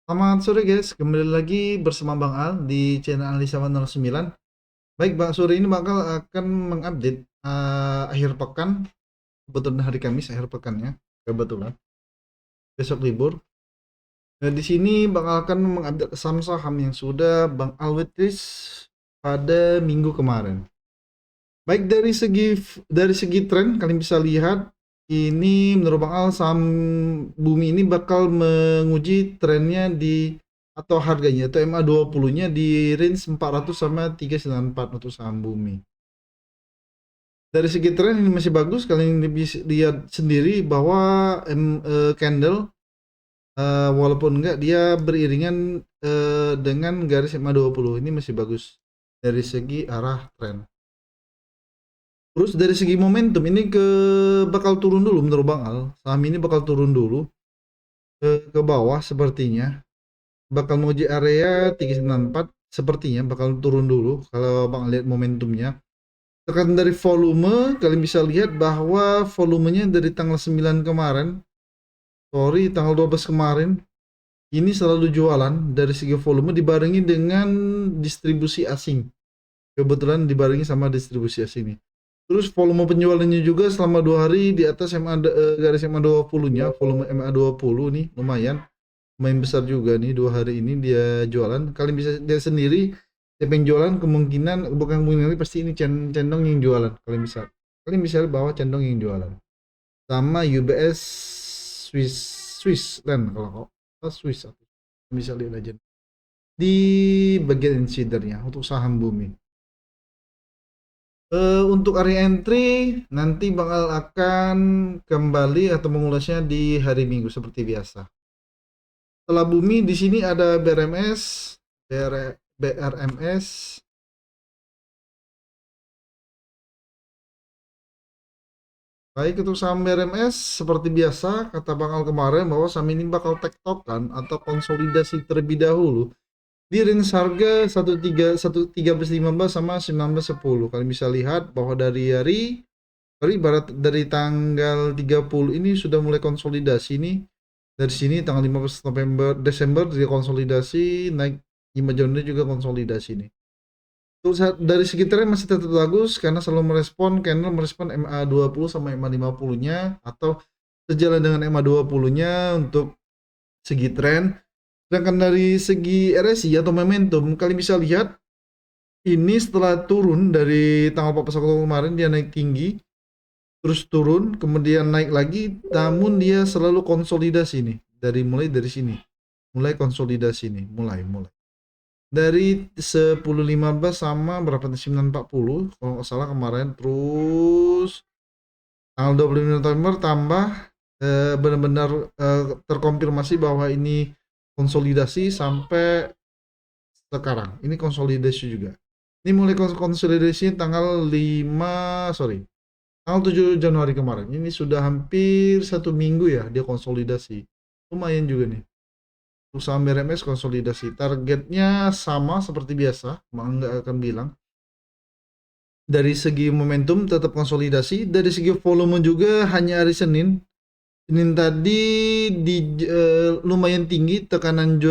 Selamat sore guys, kembali lagi bersama Bang Al di channel Analisa 109. Baik Bang, sore ini bakal akan mengupdate akhir pekan, kebetulan hari Kamis akhir pekannya, kebetulan besok libur. Nah, di sini bakal akan mengupdate saham-saham yang sudah Bang Al whitelist pada minggu kemarin. Baik dari segi tren kalian bisa lihat ini menurut Bang Al saham Bumi ini bakal menguji trennya di atau harganya atau MA20-nya di range 400 sama 394 untuk saham Bumi. Dari segi tren ini masih bagus, kalian bisa lihat sendiri bahwa candle walaupun enggak dia beriringan dengan garis MA20 ini masih bagus dari segi arah tren. Terus dari segi momentum ini bakal turun dulu menurut Bang Al. Saham ini bakal turun dulu ke bawah sepertinya. Bakal menguji area 394 sepertinya bakal turun dulu kalau Bang lihat momentumnya. Tekan dari volume kalian bisa lihat bahwa volumenya dari tanggal 9 kemarin, sorry tanggal 12 kemarin ini selalu jualan dari segi volume dibarengi dengan distribusi asing. Kebetulan dibarengi sama distribusi asing nih. Terus volume penjualannya juga selama 2 hari di atas garis MA20-nya, volume MA20 nih lumayan, lumayan besar juga nih 2 hari ini dia jualan. Kalian bisa lihat sendiri siapa yang jualan kemungkinan bukan kemungkinan pasti ini Cendong yang jualan. Kalian bisa lihat bahwa Cendong yang jualan. Sama UBS Swiss Switzerland kalau Swiss bisa lihat aja di bagian insidernya untuk saham Bumi. Untuk area entry nanti bakal akan kembali atau mengulasnya di hari Minggu seperti biasa. Setelah Bumi di sini ada BRMS. Baik untuk saham BRMS seperti biasa kata Bang Al kemarin bahwa saham ini bakal tektokan atau konsolidasi terlebih dahulu di range harga 1315 sama 1910. Kalian bisa lihat bahwa dari barat dari tanggal 30 ini sudah mulai konsolidasi nih. Dari sini tanggal 15 Desember dia konsolidasi naik 5 jauhnya juga konsolidasi nih. Terus dari segi tren masih tetap bagus karena selalu candle merespon MA20 sama MA50-nya atau sejalan dengan MA20-nya untuk segi tren. Sedangkan dari segi RSI atau momentum kalian bisa lihat ini setelah turun dari tanggal 14 Oktober kemarin dia naik tinggi, terus turun, kemudian naik lagi, namun dia selalu konsolidasi nih. Mulai dari sini. Mulai konsolidasi nih, mulai. Dari 10.15 sama berapa 9.40 kalau nggak salah kemarin, terus tanggal 25 November tambah benar-benar terkonfirmasi bahwa ini konsolidasi sampai sekarang. Ini konsolidasi juga. Ini mulai konsolidasi tanggal 5, sorry, tanggal 7 Januari kemarin. Ini sudah hampir 1 minggu ya dia konsolidasi. Lumayan juga nih. Usaha BRMS konsolidasi. Targetnya sama seperti biasa. Nggak akan bilang. Dari segi momentum tetap konsolidasi. Dari segi volume juga hanya hari Senin. Senin tadi lumayan tinggi tekanan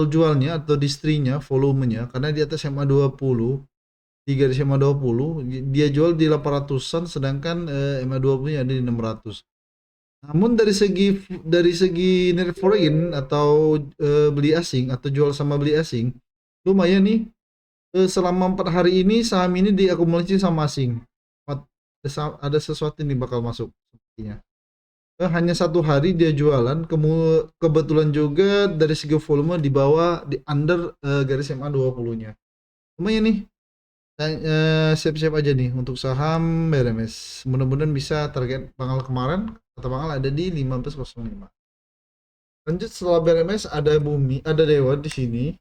jualnya atau distrinya, volumenya. Karena di atas MA20. 3,50 dia jual di 800-an sedangkan MA20 nya ada di 600. Namun dari segi net foreign atau beli asing atau jual sama beli asing lumayan nih. Selama 4 hari ini saham ini diakumulasi sama asing. Ada sesuatu nih bakal masuk sepertinya. Hanya 1 hari dia jualan, kebetulan juga dari segi volume di bawah di under garis MA20-nya. Lumayan nih. Siap-siap aja nih untuk saham BRMS. Mudah-mudahan bisa target tanggal kemarin kata tanggal ada di 15.05. Lanjut setelah BRMS ada Bumi, ada Dewa di sini.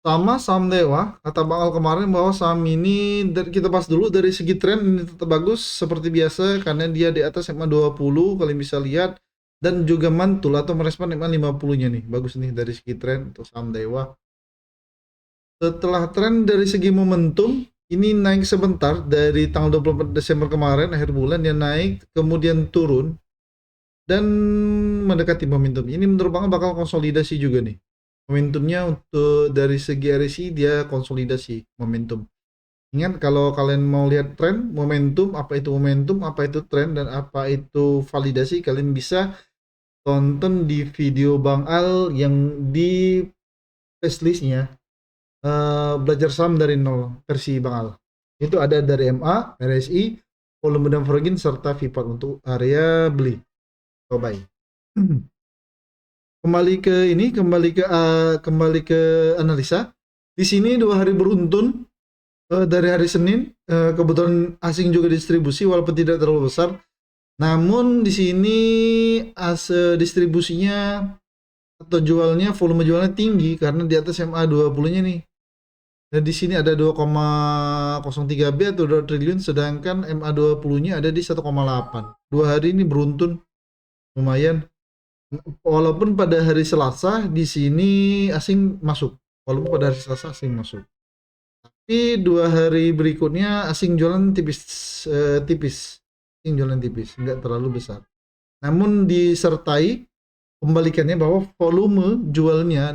Sama saham Dewa, kata Bang Al kemarin bahwa saham ini kita bahas dulu dari segi tren ini tetap bagus seperti biasa karena dia di atas MA20 kalian bisa lihat dan juga mantul atau merespon MA50-nya nih. Bagus nih dari segi tren untuk saham Dewa. Setelah tren dari segi momentum ini naik sebentar dari tanggal 24 Desember kemarin akhir bulan dia naik kemudian turun dan mendekati momentum. Ini menurut Bang Al bakal konsolidasi juga nih. Momentumnya untuk dari segi RSI dia konsolidasi momentum. Ingat kalau kalian mau lihat tren, momentum, apa itu tren, dan apa itu validasi, kalian bisa tonton di video Bang Al yang di playlistnya belajar saham dari nol versi Bang Al. Itu ada dari MA, RSI, volume dan Forgin serta VPAR untuk area beli atau buy. Kembali ke analisa. Di sini 2 hari beruntun dari hari Senin, kebetulan asing juga distribusi walaupun tidak terlalu besar. Namun di sini distribusinya atau jualnya, volume jualnya tinggi karena di atas MA20-nya nih. Dan di sini ada 2,03 B atau 2 triliun, sedangkan MA20-nya ada di 1,8. 2 hari ini beruntun lumayan. Walaupun pada hari Selasa di sini asing masuk. Walaupun pada hari Selasa asing masuk. Tapi 2 hari berikutnya asing jualan tipis, tipis. Asing jualan tipis, nggak terlalu besar. Namun disertai kembalikannya bahwa volume jualnya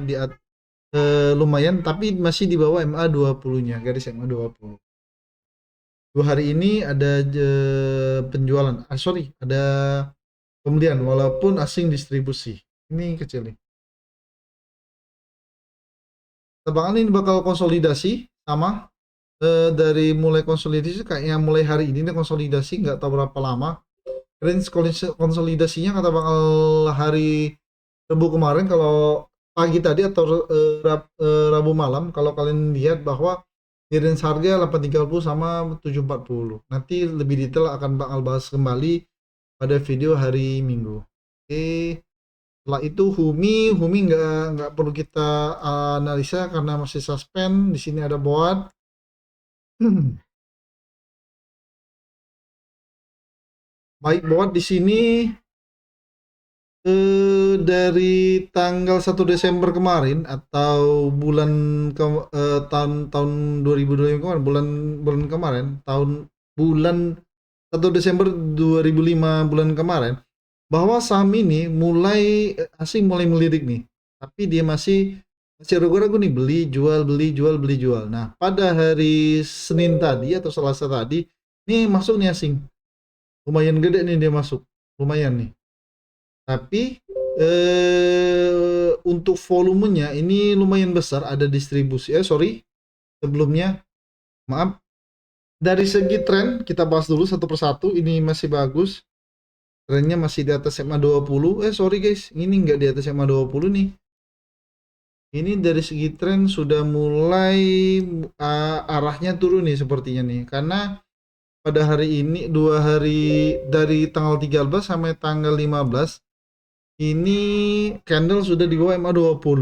lumayan, tapi masih di bawah MA20-nya, garis MA20. 2 hari ini ada penjualan, ada pembelian walaupun asing distribusi. Ini kecil nih. Tebangan ini bakal konsolidasi sama dari mulai konsolidasi kayaknya mulai hari ini nih konsolidasi, nggak tahu berapa lama. Range konsolidasinya kata bakal hari Rabu kemarin, kalau pagi tadi atau Rabu malam, kalau kalian lihat bahwa di range harga 830 sama 740. Nanti lebih detail akan bakal bahas kembali pada video hari Minggu. Oke, setelah itu Humi nggak perlu kita analisa karena masih suspend. Di sini ada board. Baik, board di sini dari tanggal 1 Desember kemarin atau bulan tahun 2025 kemarin, bulan kemarin, bulan 1 Desember 2005 bulan kemarin, bahwa saham ini asing mulai melirik nih, tapi dia masih ragu-ragu nih, beli jual beli jual beli jual. Nah, pada hari Senin tadi atau Selasa tadi ini masuk nih asing, lumayan gede nih dia masuk, lumayan nih. Tapi untuk volumenya ini lumayan besar, ada distribusi. Sebelumnya, maaf. Dari segi tren kita bahas dulu satu persatu. Ini masih bagus. Trennya masih di atas MA20. Guys, ini nggak di atas MA20 nih. Ini dari segi tren sudah mulai arahnya turun nih sepertinya nih. Karena pada hari ini 2 hari dari tanggal 13 sampai tanggal 15 ini candle sudah di bawah MA20.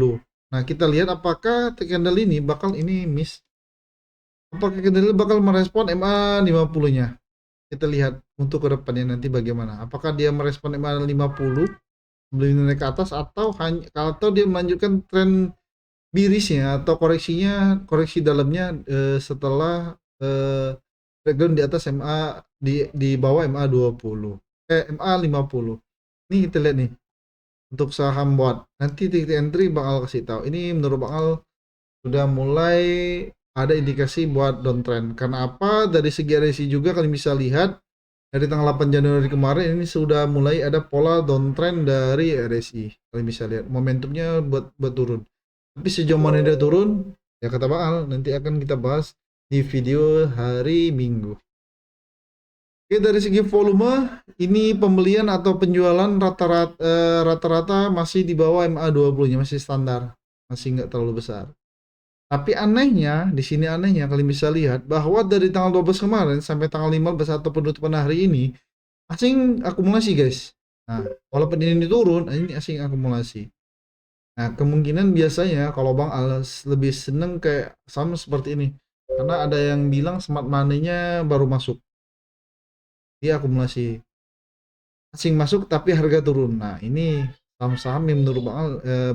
Nah, kita lihat apakah candle ini miss. Apakah candle bakal merespon MA50-nya? Kita lihat untuk ke depannya nanti bagaimana. Apakah dia merespon MA50 sebelum naik ke atas, atau dia melanjutkan tren birisnya atau koreksi dalamnya setelah breakdown di atas di bawah MA20. MA50. Ini kita lihat nih. Untuk saham buat nanti titik entry bakal kasih tahu. Ini menurut bakal sudah mulai ada indikasi buat downtrend. Karena apa? Dari segi RSI juga kalian bisa lihat dari tanggal 8 Januari kemarin ini sudah mulai ada pola downtrend dari RSI. Kalian bisa lihat momentumnya buat turun. Tapi sejauh mana dia turun, ya kata bakal nanti akan kita bahas di video hari Minggu. Oke, dari segi volume, ini pembelian atau penjualan rata-rata masih di bawah MA20-nya, masih standar, masih nggak terlalu besar. Tapi anehnya kalian bisa lihat bahwa dari tanggal 12 kemarin sampai tanggal 15 atau penutupan hari ini, asing akumulasi guys. Nah, walaupun ini turun, ini asing akumulasi. Nah, kemungkinan biasanya kalau Bang Alas lebih seneng kayak sama seperti ini. Karena ada yang bilang smart money-nya baru masuk. Dia akumulasi. Asing masuk tapi harga turun. Nah, ini saham-saham yang menurut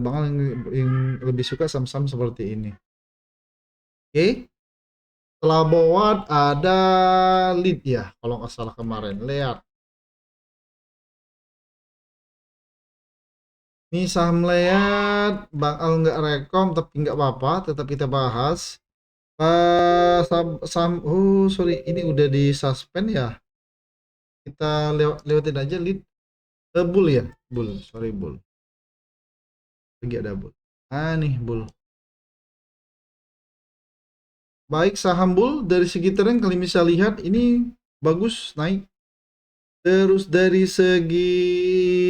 Bang Al yang lebih suka saham-saham seperti ini. Oke. Setelah bawah ada lead ya, kalau nggak salah kemarin. Lihat. Ini saham lihat Bang Al nggak rekom, tapi nggak apa-apa, tetap kita bahas. Saham, oh sorry, ini udah di suspend ya. Kita lewatin aja lead. Bull ya, bull, sorry bull. Lagi ada bull. Nih bull. Baik, saham bull dari segi tren kalian bisa lihat ini bagus naik. Terus dari segi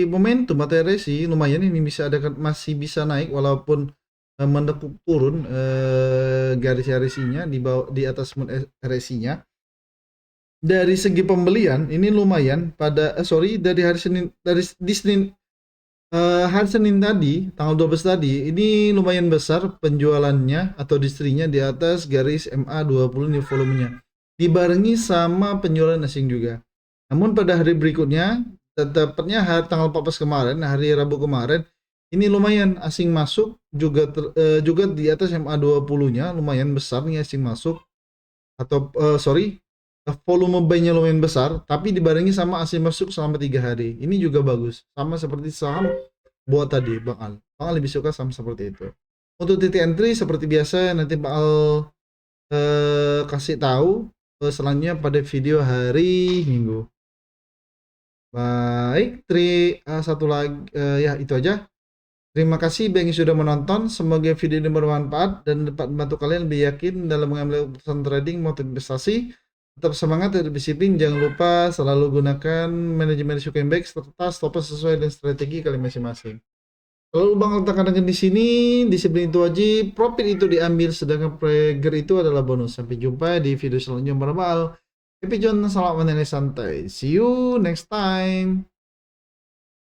momentum materi sih lumayan, ini bisa ada masih bisa naik walaupun menekuk turun garis RSI-nya di bawah di atas RSI-nya. Dari segi pembelian ini lumayan pada sorry dari hari Senin, dari di Senin hari Senin tadi tanggal 12 tadi ini lumayan besar penjualannya atau distrinya di atas garis MA20 nih volumenya, dibarengi sama penjualan asing juga. Namun pada hari berikutnya, tepatnya tanggal 14 kemarin, hari Rabu kemarin, ini lumayan asing masuk juga juga di atas MA20-nya lumayan besar nih asing masuk, atau sorry, volume buy-nya lumayan besar, tapi dibarengi sama asing masuk selama 3 hari. Ini juga bagus, sama seperti saham buat tadi Bang Al. Bang Al lebih suka saham seperti itu. Untuk titik entry seperti biasa nanti Bang Al kasih tahu selanjutnya pada video hari Minggu. Baik, satu lagi ya itu aja. Terima kasih bagi yang sudah menonton. Semoga video ini bermanfaat dan dapat membantu kalian lebih yakin dalam mengambil keputusan trading maupun investasi. Tetap semangat, tetap disiplin. Jangan lupa selalu gunakan manajemen risiko yang baik serta stop loss sesuai dengan strategi kalian masing-masing. Kalau Bang tekan-tekan di sini, disiplin itu wajib, profit itu diambil, sedangkan trigger itu adalah bonus. Sampai jumpa di video selanjutnya. Happy John, selamat menilai santai. See you next time.